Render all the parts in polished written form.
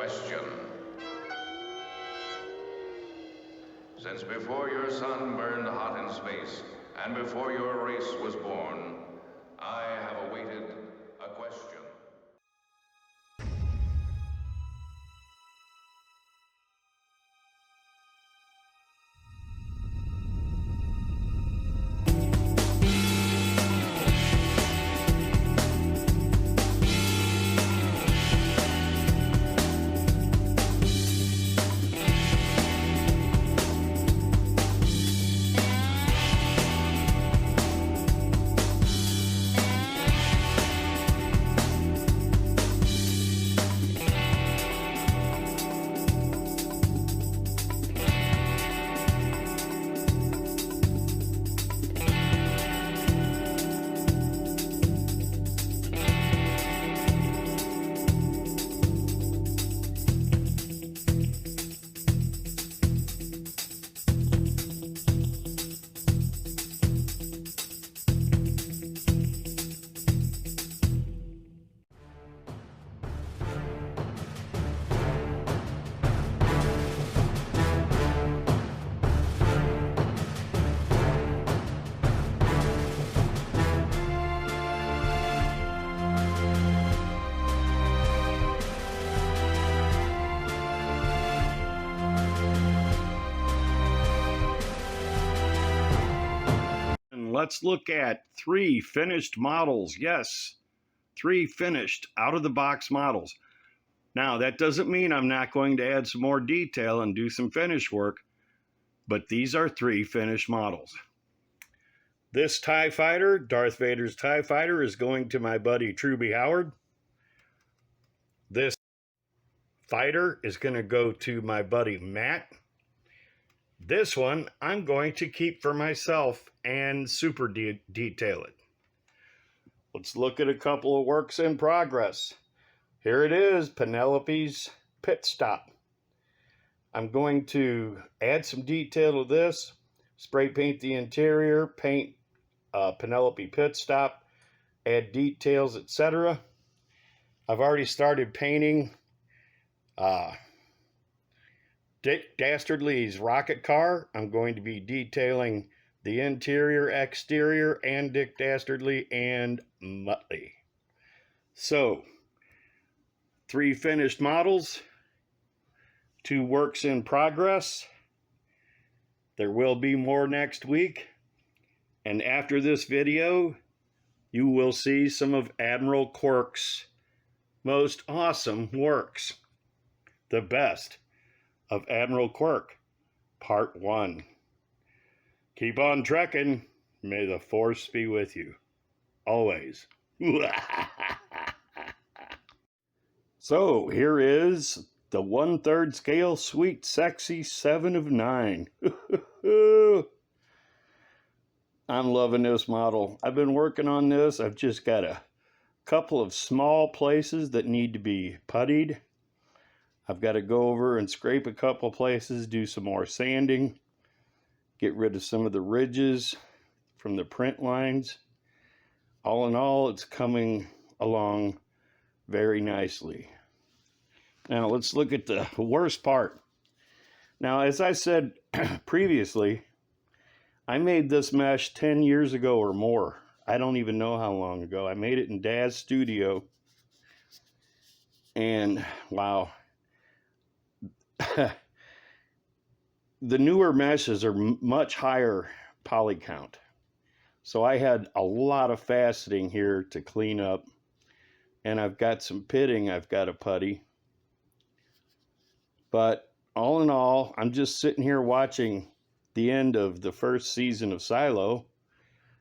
question. Since before your sun burned hot in space, and before your race was born, I have awaited a question. Let's look at 3 finished models. Yes, 3 finished out-of-the-box models. Now, that doesn't mean I'm not going to add some more detail and do some finish work, but these are 3 finished models. This TIE Fighter, Darth Vader's TIE Fighter, is going to my buddy Truby Howard. This fighter is going to go to my buddy Matt. This one I'm going to keep for myself and super detail it. Let's look at a couple of works in progress. Here it is, Penelope's pit stop. I'm going to add some detail to this, spray paint the interior, paint Penelope pit stop, add details, etc. I've already started painting Dick Dastardly's rocket car. I'm going to be detailing the interior, exterior, and Dick Dastardly and Muttley. So, 3 finished models, 2 works in progress. There will be more next week. And after this video, you will see some of Admiral Quirk's most awesome works. The best of Admiral Quirk, Part 1. Keep on trekking. May the Force be with you. Always. So, here is the 1/3 scale Sweet Sexy 7 of 9. I'm loving this model. I've been working on this. I've just got a couple of small places that need to be puttied. I've got to go over and scrape a couple places, do some more sanding, get rid of some of the ridges from the print lines. All in all, it's coming along very nicely. Now, let's look at the worst part. Now, as I said previously, I made this mesh 10 years ago or more. I don't even know how long ago. I made it in Dad's studio. And, wow. The newer meshes are much higher poly count. So I had a lot of faceting here to clean up. And I've got some pitting I've got to putty. But all in all, I'm just sitting here watching the end of the first season of Silo,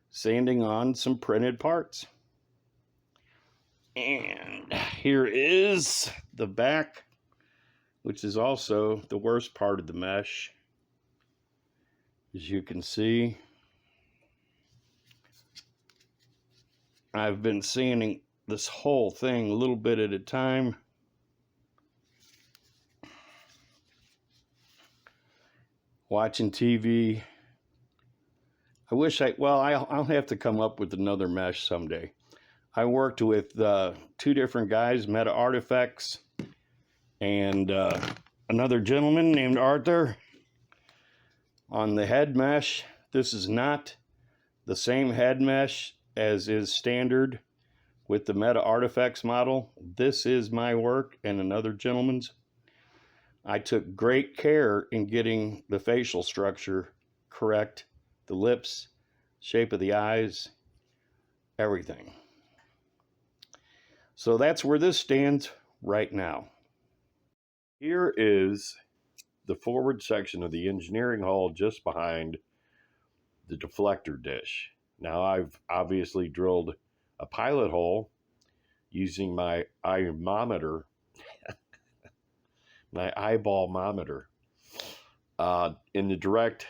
sanding on some printed parts. And here is the back, which is also the worst part of the mesh. As you can see, I've been sanding this whole thing a little bit at a time. Watching TV. I wish I'll have to come up with another mesh someday. I worked with 2 different guys, Meta Artifacts and another gentleman named Arthur on the head mesh. This is not the same head mesh as is standard with the Meta Artifacts model. This is my work and another gentleman's. I took great care in getting the facial structure correct, the lips, shape of the eyes, everything. So that's where this stands right now. Here is the forward section of the engineering hull just behind the deflector dish. Now I've obviously drilled a pilot hole using my eyemometer, my eyeball-mometer, in the direct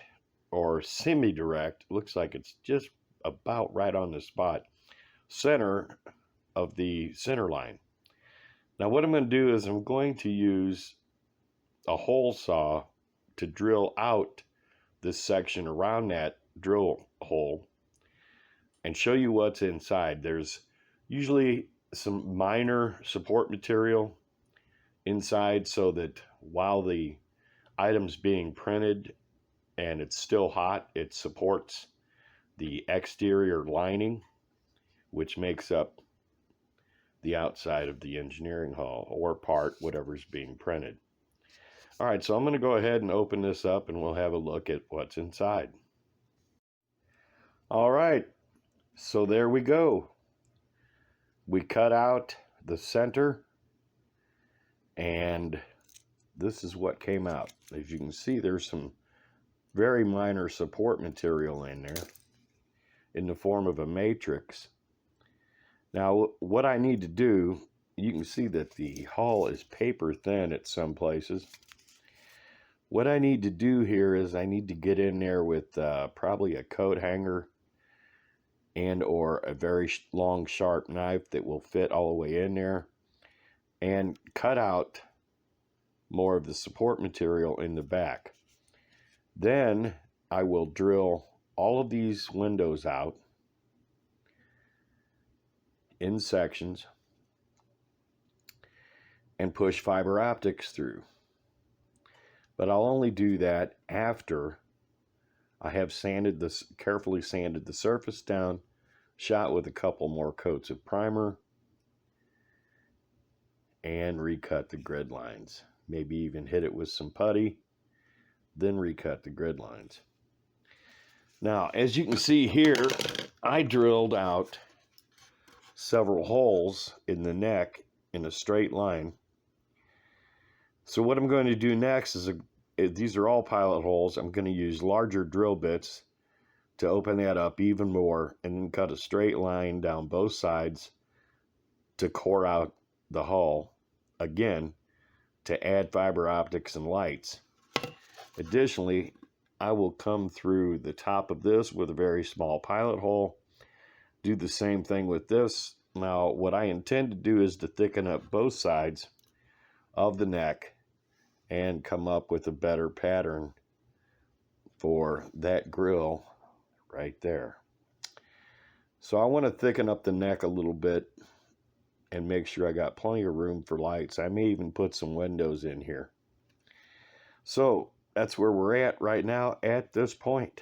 or semi-direct, looks like it's just about right on the spot, center of the center line. Now what I'm going to do is I'm going to use a hole saw to drill out this section around that drill hole and show you what's inside. There's usually some minor support material inside so that while the item's being printed and it's still hot, it supports the exterior lining, which makes up the outside of the engineering hull or part, whatever's being printed. All right, so I'm going to go ahead and open this up and we'll have a look at what's inside. All right, so there we go. We cut out the center and this is what came out. As you can see, there's some very minor support material in there in the form of a matrix. Now, what I need to do, you can see that the hull is paper thin at some places. What I need to do here is I need to get in there with probably a coat hanger and or a very long sharp knife that will fit all the way in there and cut out more of the support material in the back. Then I will drill all of these windows out in sections and push fiber optics through. But I'll only do that after I have carefully sanded the surface down, shot with a couple more coats of primer, and recut the grid lines. Maybe even hit it with some putty, then recut the grid lines. Now, as you can see here, I drilled out several holes in the neck in a straight line. So what I'm going to do next is, these are all pilot holes. I'm going to use larger drill bits to open that up even more and then cut a straight line down both sides to core out the hull again to add fiber optics and lights. Additionally, I will come through the top of this with a very small pilot hole. Do the same thing with this. Now, what I intend to do is to thicken up both sides of the neck and come up with a better pattern for that grill right there. So I want to thicken up the neck a little bit and make sure I got plenty of room for lights. I may even put some windows in here. So that's where we're at right now at this point.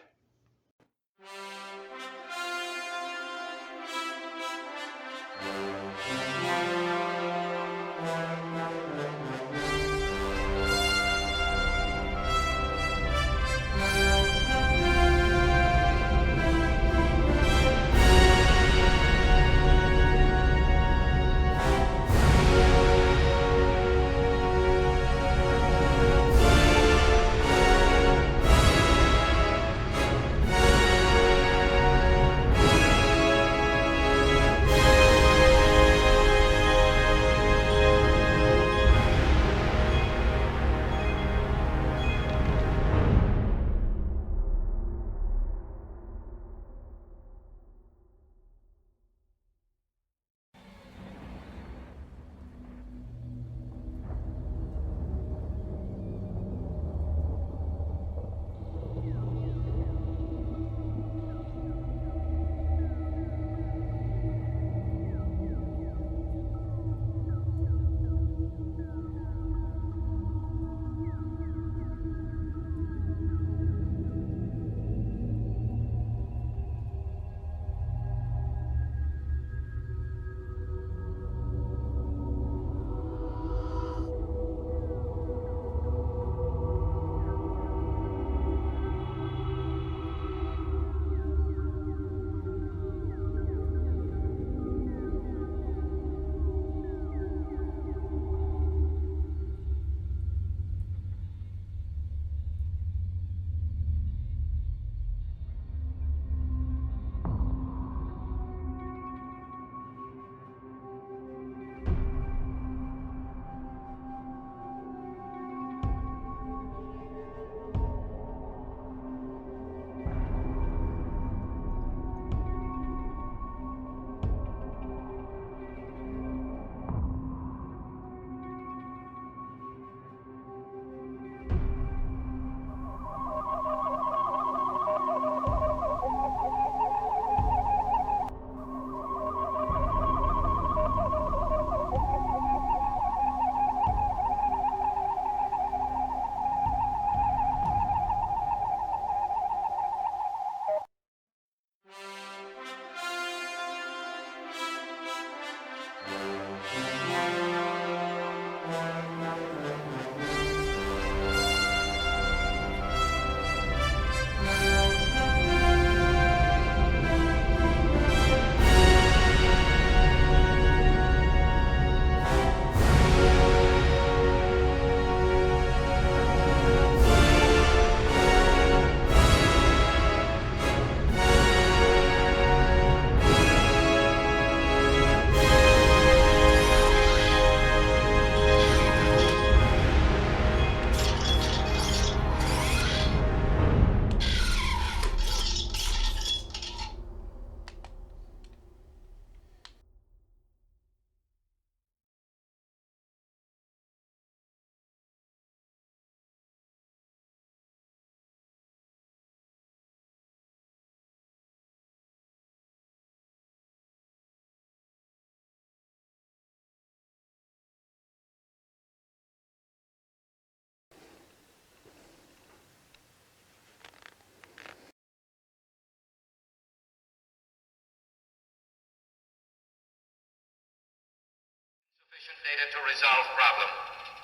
Data to resolve problem.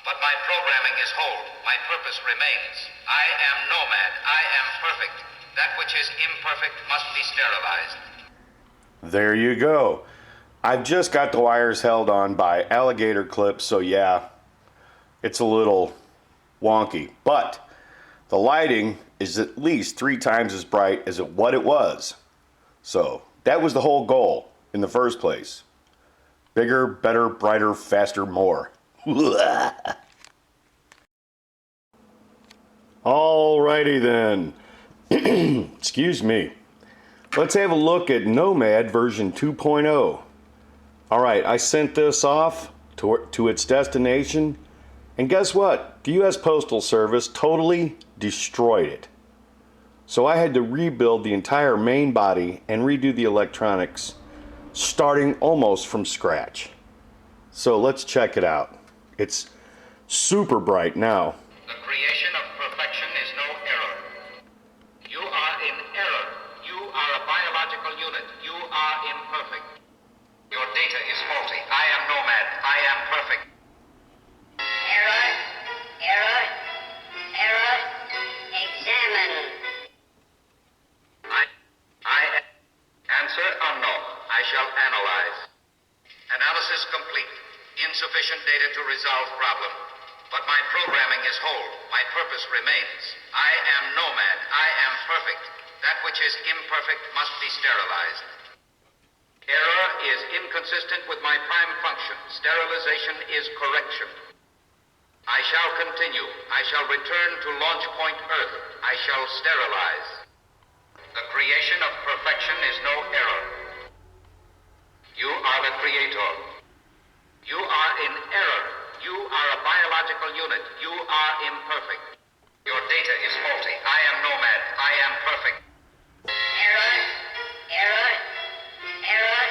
But my programming is whole. My purpose remains. I am nomad. I am perfect. That which is imperfect must be sterilized. There you go. I've just got the wires held on by alligator clips, so yeah, it's a little wonky. But the lighting is at least 3 times as bright as what it was. So that was the whole goal in the first place. Bigger, better, brighter, faster, more. Alrighty then. Excuse me. Let's have a look at Nomad version 2.0. Alright, I sent this off to its destination, and guess what? The US Postal Service totally destroyed it. So I had to rebuild the entire main body and redo the electronics, starting almost from scratch. So let's check it out. It's super bright now. The creation of perfection is no error. You are in error. You are a biological unit. You are imperfect. Your data is faulty. I am nomad. I am perfect. Error, error, error, examine. Answer unknown. I shall analyze. Analysis complete. Insufficient data to resolve problem. But my programming is whole. My purpose remains. I am nomad. I am perfect. That which is imperfect must be sterilized. Error is inconsistent with my prime function. Sterilization is correction. I shall continue. I shall return to launch point Earth. I shall sterilize. The creation of perfection is no error. You are the creator. You are in error. You are a biological unit. You are imperfect. Your data is faulty. I am nomad. I am perfect. Error, error, error,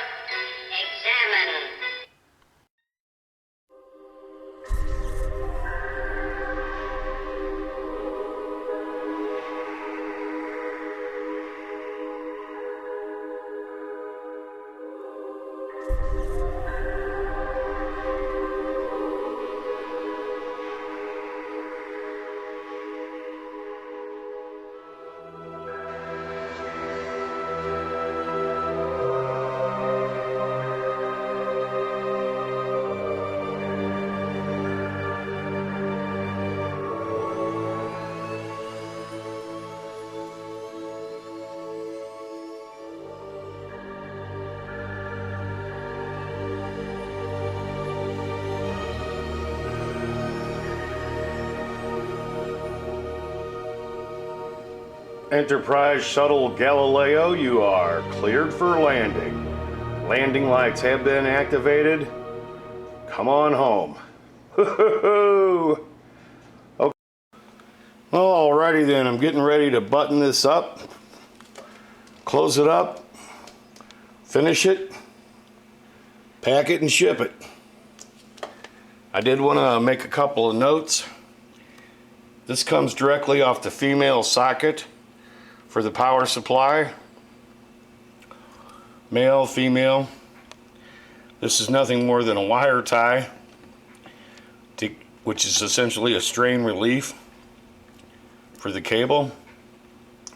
examine. Enterprise Shuttle Galileo, you are cleared for landing. Landing lights have been activated. Come on home. Okay. Alrighty then, I'm getting ready to button this up, close it up, finish it, pack it, and ship it. I did want to make a couple of notes. This comes directly off the female socket for the power supply. Male, female. This is nothing more than a wire tie, which is essentially a strain relief for the cable.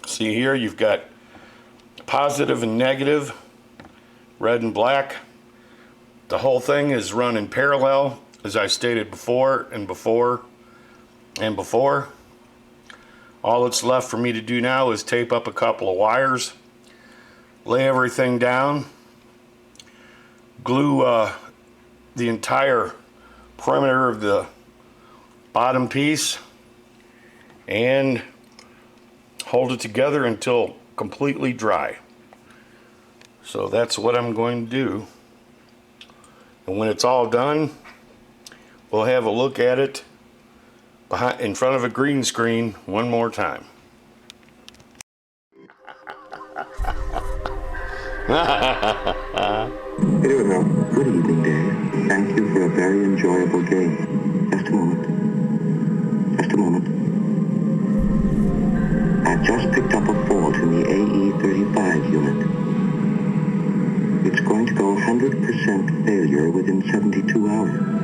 See here, you've got positive and negative, red and black. The whole thing is run in parallel, as I stated before and before and before. All that's left for me to do now is tape up a couple of wires, lay everything down, glue the entire perimeter of the bottom piece, and hold it together until completely dry. So that's what I'm going to do. And when it's all done, we'll have a look at it in front of a green screen one more time. Admiral, good evening, Dave. Thank you for a very enjoyable game. Just a moment. Just a moment. I've just picked up a fault in the AE-35 unit. It's going to go 100% failure within 72 hours.